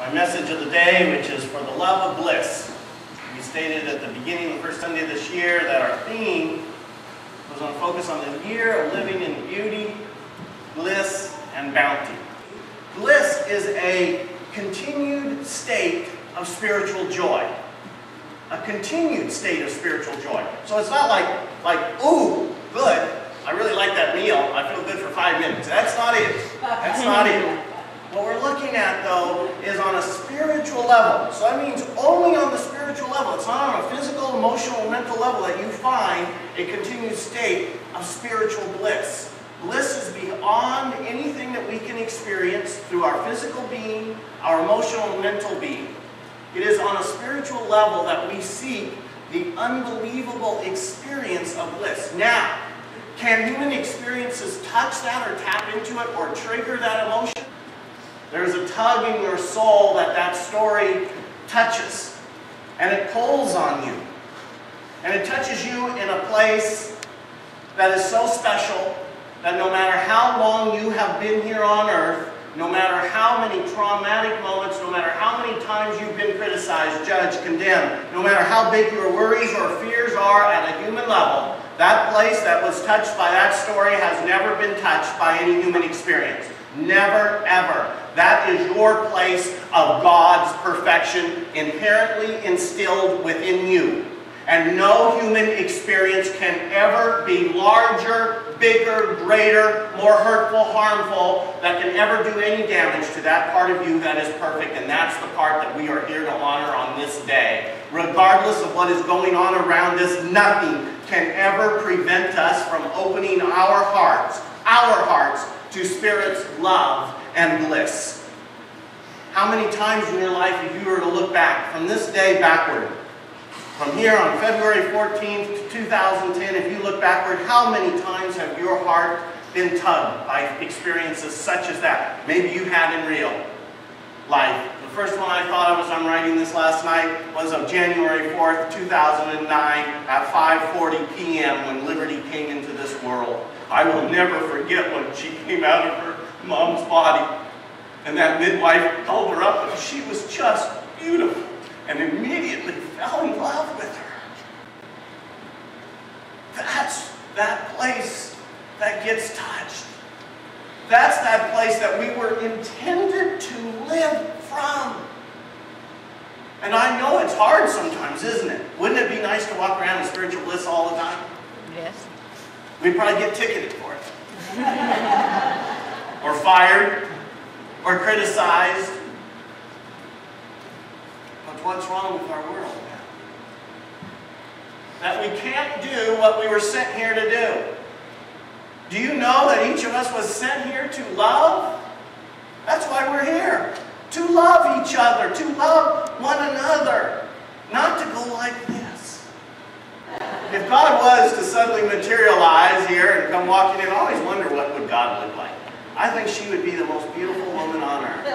My message of the day, which is for the love of bliss. We stated at the beginning of the first Sunday of this year that our theme was going to focus on the year of living in beauty, bliss, and bounty. Bliss is a continued state of spiritual joy. A continued state of spiritual joy. So it's not like, ooh, good, I really like that meal, I feel good for 5 minutes. That's not it. That's not it. What we're looking at, though, is on a spiritual level. So that means only on the spiritual level. It's not on a physical, emotional, mental level that you find a continued state of spiritual bliss. Bliss is beyond anything that we can experience through our physical being, our emotional and mental being. It is on a spiritual level that we seek the unbelievable experience of bliss. Now, can human experiences touch that or tap into it or trigger that emotion? There's a tug in your soul that story touches, and it pulls on you. And it touches you in a place that is so special that no matter how long you have been here on earth, no matter how many traumatic moments, no matter how many times you've been criticized, judged, condemned, no matter how big your worries or fears are at a human level, that place that was touched by that story has never been touched by any human experience. Never, ever. That is your place of God's perfection inherently instilled within you. And no human experience can ever be larger, bigger, greater, more hurtful, harmful, that can ever do any damage to that part of you that is perfect. And that's the part that we are here to honor on this day. Regardless of what is going on around us, nothing can ever prevent us from opening our hearts to Spirit's love and bliss. How many times in your life, if you were to look back from this day backward, from here on February 14th to 2010, if you look backward, how many times have your heart been tugged by experiences such as that? Maybe you had in real life. The first one I thought of as I'm writing this last night was of January 4th, 2009 at 5:40 p.m. when Liberty came into this world. I will never forget when she came out of her mom's body and that midwife held her up and she was just beautiful and immediately fell in love with her. That's that place that gets touched. That's that place that we were intended to live from. And I know it's hard sometimes, isn't it? Wouldn't it be nice to walk around in spiritual bliss all the time? Yes. We'd probably get ticketed for it. Or fired. Or criticized. But what's wrong with our world now? That we can't do what we were sent here to do. Do you know that each of us was sent here to love? That's why we're here. To love each other. To love one another. Not to go like this. If God was to suddenly materialize here and come walking in, I always wonder what would God look like. I think she would be the most beautiful woman on earth.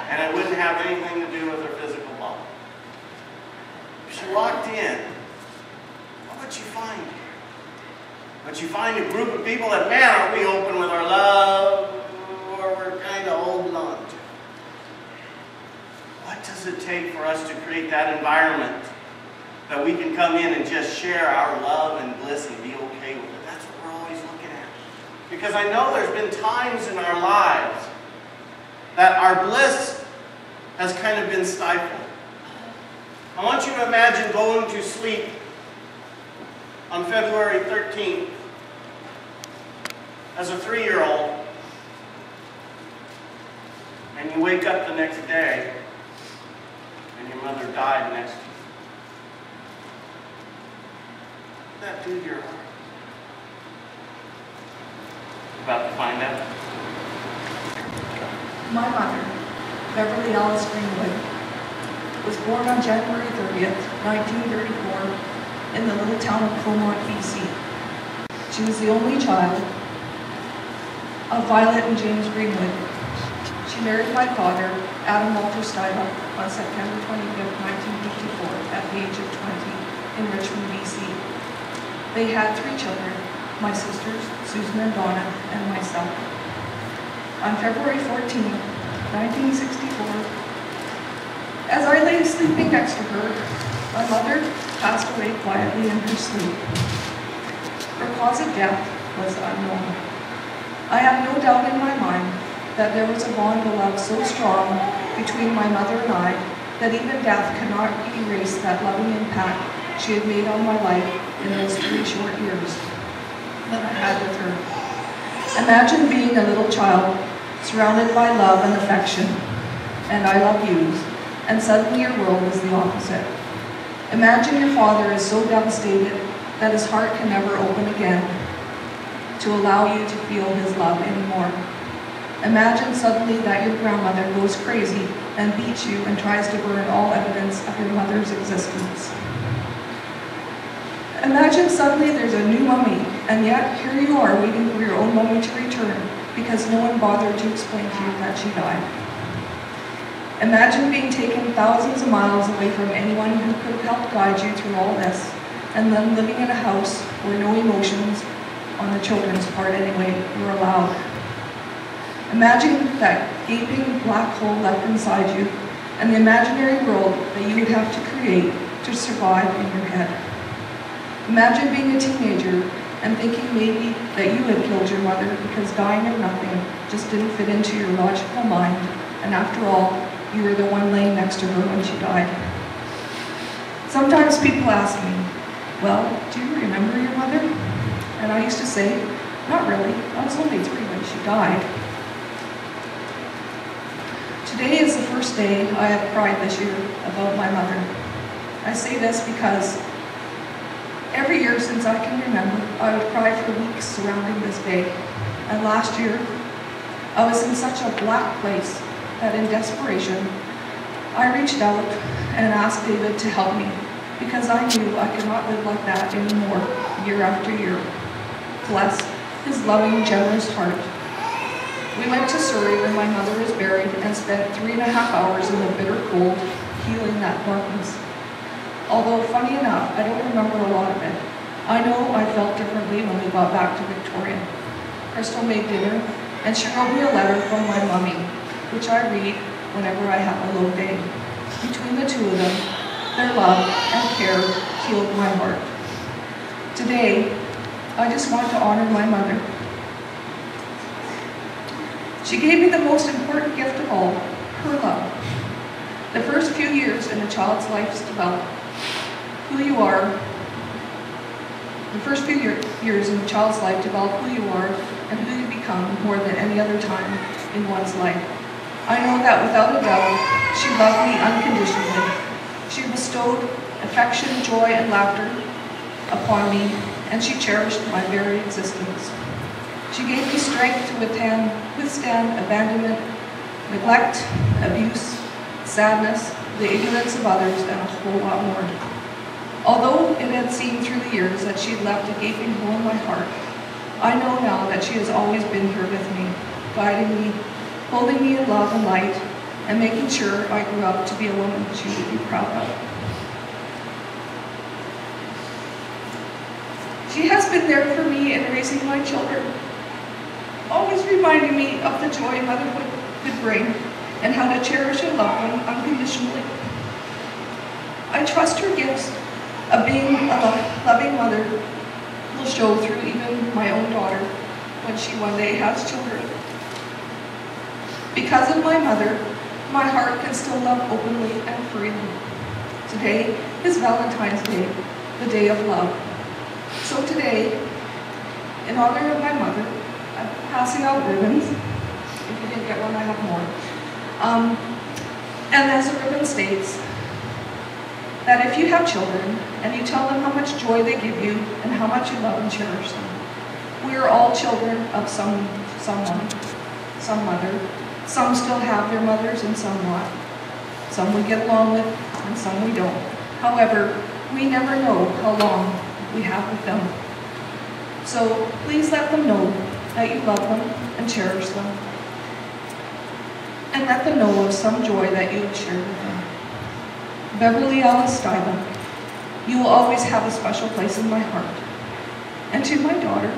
And it wouldn't have anything to do with her physical body. If she walked in, what would you find here? Would you find a group of people that, man, aren't we open with our love, or we're kind of holding on to? What does it take for us to create that environment that we can come in and just share our love and bliss and be okay with it? That's what we're always looking at. Because I know there's been times in our lives that our bliss has kind of been stifled. I want you to imagine going to sleep on February 13th as a 3-year-old, and you wake up the next day and your mother died next to you. What did that do to your heart? About to find out. My mother, Beverly Alice Greenwood, was born on January 30th, 1934, in the little town of Beaumont, BC. She was the only child of Violet and James Greenwood. She married my father, Adam Walter Stuyvesant, on September 25th, 1954, at the age of 20, in Richmond, BC. They had 3 children, my sisters, Susan and Donna, and myself. On February 14th, 1965, As I lay sleeping next to her, my mother passed away quietly in her sleep. Her cause of death was unknown. I have no doubt in my mind that there was a bond of love so strong between my mother and I that even death cannot erase that loving impact she had made on my life in those 3 short years that I had with her. Imagine being a little child surrounded by love and affection, and I love yous, and suddenly your world is the opposite. Imagine your father is so devastated that his heart can never open again to allow you to feel his love anymore. Imagine suddenly that your grandmother goes crazy and beats you and tries to burn all evidence of your mother's existence. Imagine suddenly there's a new mummy, and yet here you are waiting for your own mummy to return because no one bothered to explain to you that she died. Imagine being taken thousands of miles away from anyone who could have helped guide you through all this, and then living in a house where no emotions, on the children's part anyway, were allowed. Imagine that gaping black hole left inside you, and the imaginary world that you would have to create to survive in your head. Imagine being a teenager and thinking maybe that you had killed your mother because dying of nothing just didn't fit into your logical mind, and after all, you were the one laying next to her when she died. Sometimes people ask me, well, do you remember your mother? And I used to say, not really, I was only 3 when she died. Today is the first day I have cried this year about my mother. I say this because every year since I can remember, I would cry for weeks surrounding this day. And last year, I was in such a black place that in desperation, I reached out and asked David to help me because I knew I could not live like that anymore year after year. Bless his loving, generous heart. We went to Surrey where my mother is buried and spent 3.5 hours in the bitter cold healing that darkness. Although, funny enough, I don't remember a lot of it. I know I felt differently when we got back to Victoria. Crystal made dinner, and she wrote me a letter from my mummy, which I read whenever I have a low day. Between the 2 of them, their love and care healed my heart. Today, I just want to honor my mother. She gave me the most important gift of all, her love. The first few years in a child's life is develop who you are. The first few years in a child's life develop who you are and who you become more than any other time in one's life. I know that without a doubt, she loved me unconditionally. She bestowed affection, joy, and laughter upon me, and she cherished my very existence. She gave me strength to withstand abandonment, neglect, abuse, sadness, the ignorance of others, and a whole lot more. Although it had seemed through the years that she had left a gaping hole in my heart, I know now that she has always been here with me, guiding me, holding me in love and light, and making sure I grew up to be a woman she would be proud of. She has been there for me in raising my children, always reminding me of the joy motherhood could bring and how to cherish and love them unconditionally. I trust her gifts of being a loving mother will show through even my own daughter when she one day has children. Because of my mother, my heart can still love openly and freely. Today is Valentine's Day, the day of love. So today, in honor of my mother, I'm passing out ribbons. If you didn't get one, I have more. And as the ribbon states, that if you have children and you tell them how much joy they give you and how much you love and cherish them, we are all children of someone, some mother. Some still have their mothers and some not. Some we get along with and some we don't. However, we never know how long we have with them. So please let them know that you love them and cherish them. And let them know of some joy that you have shared with them. Beverly Alice Stuyvesant, you will always have a special place in my heart. And to my daughter,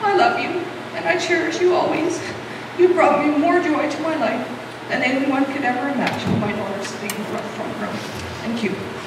I love you and I cherish you always. You brought me more joy to my life than anyone could ever imagine my daughter sitting in the front row. Thank you.